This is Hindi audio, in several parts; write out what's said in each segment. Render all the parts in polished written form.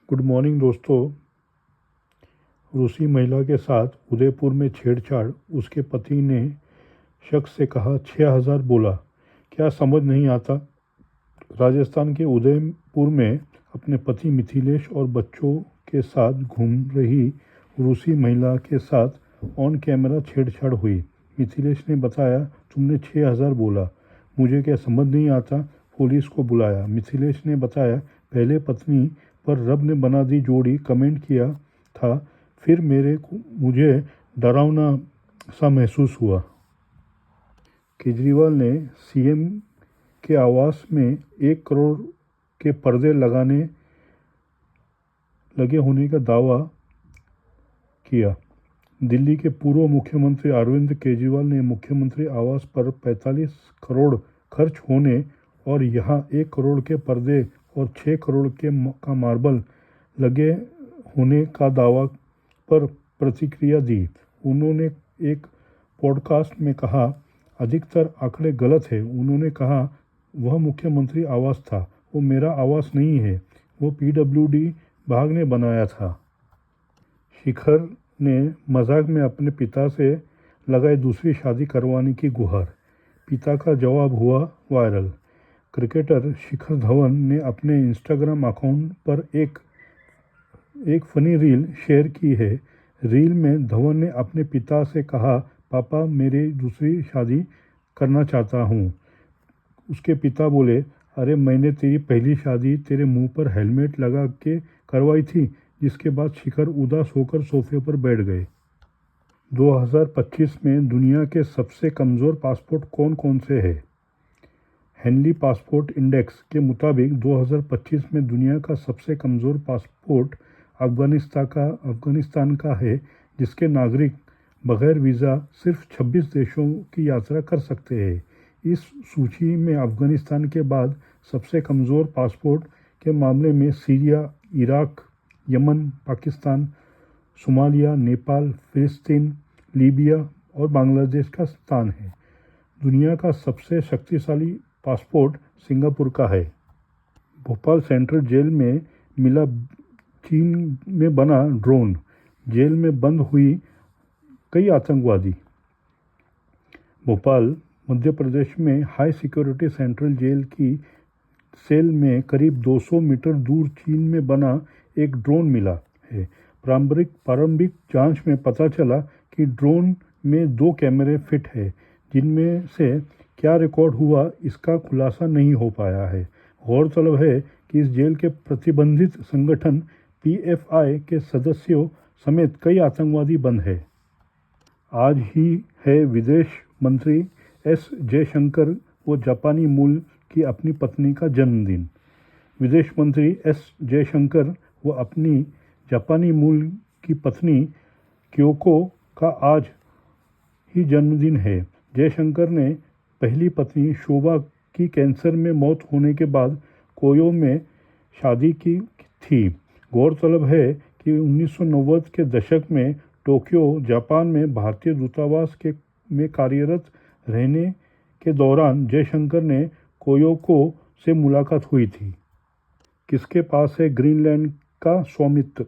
गुड मॉर्निंग दोस्तों। रूसी महिला के साथ उदयपुर में छेड़छाड़, उसके पति ने शख्स से कहा 6000 बोला। क्या समझ नहीं आता? राजस्थान के उदयपुर में अपने पति मिथिलेश और बच्चों के साथ घूम रही रूसी महिला के साथ ऑन कैमरा छेड़छाड़ हुई। मिथिलेश ने बताया, तुमने 6000 बोला, मुझे क्या समझ नहीं आता, पुलिस को बुलाया। मिथिलेश ने बताया, पहले पत्नी पर रब ने बना दी जोड़ी कमेंट किया था, फिर मुझे डरावना सा महसूस हुआ। केजरीवाल ने सीएम के आवास में 1 करोड़ के पर्दे लगे होने का दावा किया। दिल्ली के पूर्व मुख्यमंत्री अरविंद केजरीवाल ने मुख्यमंत्री आवास पर 45 करोड़ खर्च होने और यहां 1 करोड़ के पर्दे और 6 करोड़ का मार्बल लगे होने का दावा पर प्रतिक्रिया दी। उन्होंने एक पॉडकास्ट में कहा, अधिकतर आंकड़े गलत हैं। उन्होंने कहा, वह मुख्यमंत्री आवास था, वो मेरा आवास नहीं है, वो पीडब्ल्यूडी विभाग ने बनाया था। शिखर ने मजाक में अपने पिता से लगाई दूसरी शादी करवाने की गुहार। पिता का जवाब हुआ वायरल। क्रिकेटर शिखर धवन ने अपने इंस्टाग्राम अकाउंट पर एक फनी रील शेयर की है। रील में धवन ने अपने पिता से कहा, पापा मेरी दूसरी शादी करना चाहता हूँ। उसके पिता बोले, अरे मैंने तेरी पहली शादी तेरे मुंह पर हेलमेट लगा के करवाई थी। जिसके बाद शिखर उदास होकर सोफे पर बैठ गए। 2025 में दुनिया के सबसे कमज़ोर पासपोर्ट कौन कौन से हैं? हेनली पासपोर्ट इंडेक्स के मुताबिक 2025 में दुनिया का सबसे कमज़ोर पासपोर्ट अफगानिस्तान का है, जिसके नागरिक बगैर वीज़ा सिर्फ 26 देशों की यात्रा कर सकते हैं। इस सूची में अफगानिस्तान के बाद सबसे कमज़ोर पासपोर्ट के मामले में Syria, Iraq, Yemen, Pakistan, Somalia, Nepal, फिलिस्तीन, लीबिया और बांग्लादेश का स्थान है। दुनिया का सबसे शक्तिशाली पासपोर्ट सिंगापुर का है। भोपाल सेंट्रल जेल में मिला चीन में बना ड्रोन। जेल में बंद हुई कई आतंकवादी। भोपाल मध्य प्रदेश में हाई सिक्योरिटी सेंट्रल जेल की सेल में करीब 200 मीटर दूर चीन में बना एक ड्रोन मिला है। प्रारंभिक जांच में पता चला कि ड्रोन में 2 कैमरे फिट है, जिनमें से क्या रिकॉर्ड हुआ इसका खुलासा नहीं हो पाया है। गौरतलब है कि इस जेल के प्रतिबंधित संगठन पीएफआई के सदस्यों समेत कई आतंकवादी बंद हैं। आज ही है विदेश मंत्री एस जयशंकर व जापानी मूल की अपनी पत्नी का जन्मदिन। विदेश मंत्री एस जयशंकर व अपनी जापानी मूल की पत्नी क्योको का आज ही जन्मदिन है। जयशंकर ने पहली पत्नी शोभा की कैंसर में मौत होने के बाद कोयो में शादी की थी। गौरतलब है कि 1990 के दशक में टोक्यो, जापान में भारतीय दूतावास में कार्यरत रहने के दौरान जयशंकर ने कोयोको से मुलाकात हुई थी। किसके पास है ग्रीनलैंड का स्वामित्व?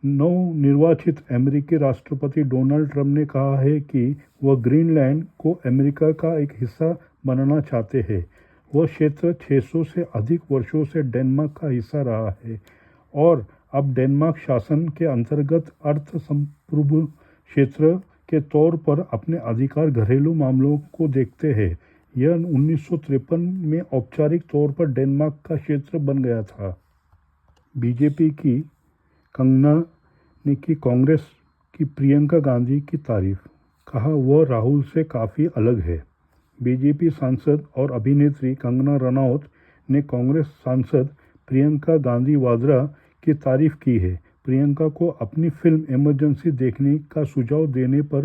नवनिर्वाचित अमेरिकी राष्ट्रपति डोनाल्ड ट्रंप ने कहा है कि वह ग्रीनलैंड को अमेरिका का एक हिस्सा बनाना चाहते हैं। वह क्षेत्र 600 से अधिक वर्षों से डेनमार्क का हिस्सा रहा है और अब डेनमार्क शासन के अंतर्गत अर्ध संप्रभु क्षेत्र के तौर पर अपने अधिकार घरेलू मामलों को देखते हैं। यह 1953 में औपचारिक तौर पर डेनमार्क का क्षेत्र बन गया था। बीजेपी की कंगना ने की कांग्रेस की प्रियंका गांधी की तारीफ। कहा, वह राहुल से काफ़ी अलग है। बीजेपी सांसद और अभिनेत्री कंगना रनौत ने कांग्रेस सांसद प्रियंका गांधी वाड्रा की तारीफ की है। प्रियंका को अपनी फिल्म इमरजेंसी देखने का सुझाव देने पर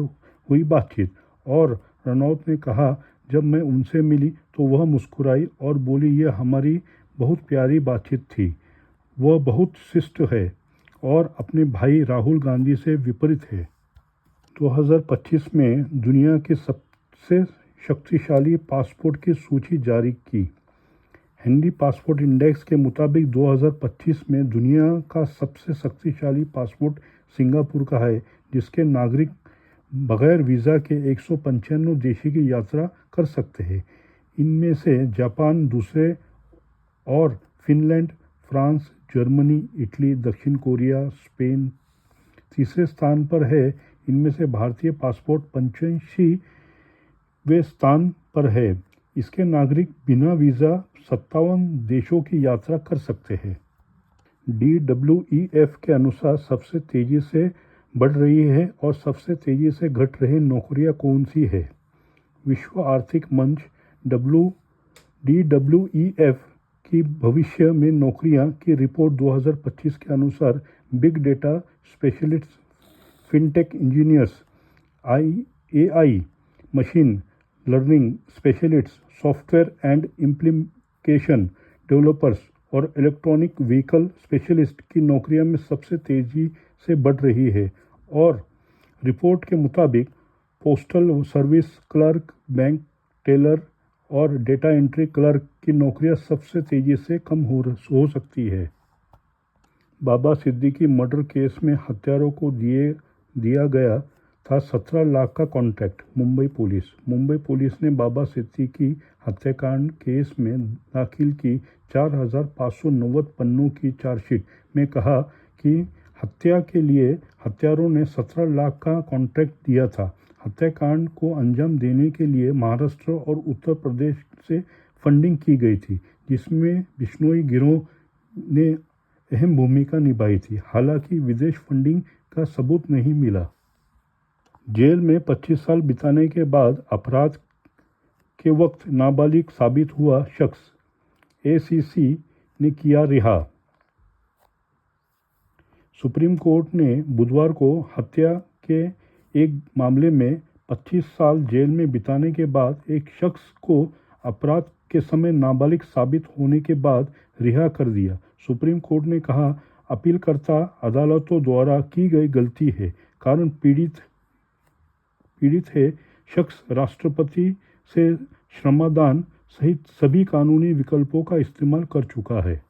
हुई बातचीत और रनौत ने कहा, जब मैं उनसे मिली तो वह मुस्कुराई और बोली, यह हमारी बहुत प्यारी बातचीत थी। वह बहुत शिष्ट है और अपने भाई राहुल गांधी से विपरीत है। 2025 में दुनिया के सबसे शक्तिशाली पासपोर्ट की सूची जारी की। हेनरी पासपोर्ट इंडेक्स के मुताबिक 2025 में दुनिया का सबसे शक्तिशाली पासपोर्ट सिंगापुर का है, जिसके नागरिक बगैर वीज़ा के 195 देशों की यात्रा कर सकते हैं। इनमें से जापान दूसरे और फिनलैंड, फ्रांस, जर्मनी, इटली, दक्षिण कोरिया, स्पेन तीसरे स्थान पर है। इनमें से भारतीय पासपोर्ट 85वें स्थान पर है। इसके नागरिक बिना वीज़ा 57 देशों की यात्रा कर सकते हैं। DWEF के अनुसार सबसे तेज़ी से बढ़ रही है और सबसे तेज़ी से घट रही नौकरियां कौन सी है? विश्व आर्थिक मंच DWEF की भविष्य में नौकरियां की रिपोर्ट 2025 के अनुसार big data specialist, fintech engineers, AI machine learning specialist, software and implication developers और इलेक्ट्रॉनिक व्हीकल स्पेशलिस्ट की नौकरियां में सबसे तेज़ी से बढ़ रही है। और रिपोर्ट के मुताबिक postal service clerk, bank teller और डेटा एंट्री क्लर्क की नौकरियां सबसे तेज़ी से कम हो सकती है। बाबा सिद्दीकी मर्डर केस में हत्यारों को दिया गया था 17 लाख का कॉन्ट्रैक्ट। मुंबई पुलिस ने बाबा सिद्दीकी हत्याकांड केस में दाखिल की 4590 पन्नों की चार्जशीट में कहा कि हत्या के लिए हत्यारों ने 17 लाख का कॉन्ट्रैक्ट दिया था। हत्याकांड को अंजाम देने के लिए महाराष्ट्र और उत्तर प्रदेश से फंडिंग की गई थी, जिसमें बिश्नोई गिरोह ने अहम भूमिका निभाई थी। हालांकि विदेश फंडिंग का सबूत नहीं मिला। जेल में 25 साल बिताने के बाद अपराध के वक्त नाबालिग साबित हुआ शख्स ACC ने किया रिहा। सुप्रीम कोर्ट ने बुधवार को हत्या के एक मामले में 25 साल जेल में बिताने के बाद एक शख्स को अपराध के समय नाबालिग साबित होने के बाद रिहा कर दिया। सुप्रीम कोर्ट ने कहा, अपीलकर्ता अदालतों द्वारा की गई गलती है, कारण पीड़ित है शख्स राष्ट्रपति से श्रमदान सहित सभी कानूनी विकल्पों का इस्तेमाल कर चुका है।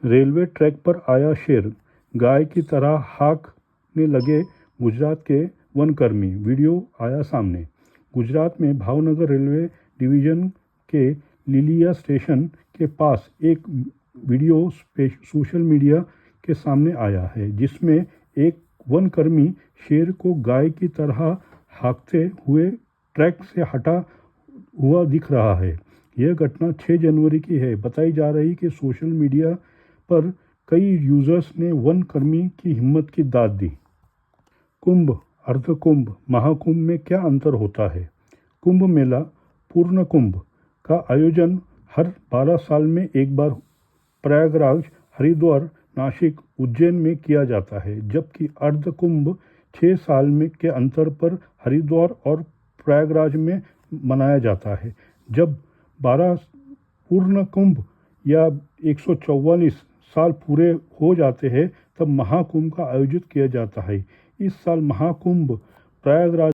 रेलवे ट्रैक पर आया शेर, गाय की तरह हाँकने लगे गुजरात के वनकर्मी। वीडियो आया सामने। गुजरात में भावनगर रेलवे डिवीजन के लिलिया स्टेशन के पास एक वीडियो सोशल मीडिया के सामने आया है, जिसमें एक वनकर्मी शेर को गाय की तरह हाँकते हुए ट्रैक से हटा हुआ दिख रहा है। यह घटना 6 जनवरी की है। बताई जा रही कि सोशल मीडिया पर कई यूजर्स ने वनकर्मी की हिम्मत की दाद दी। कुंभ, अर्धकुंभ, महाकुंभ में क्या अंतर होता है? कुंभ मेला पूर्ण कुंभ का आयोजन हर 12 साल में एक बार प्रयागराज, हरिद्वार, नासिक, उज्जैन में किया जाता है, जबकि अर्धकुंभ 6 साल में के अंतर पर हरिद्वार और प्रयागराज में मनाया जाता है। जब 12 पूर्ण कुंभ या 144 साल पूरे हो जाते हैं, तब महाकुंभ का आयोजित किया जाता है। इस साल महाकुंभ प्रयागराज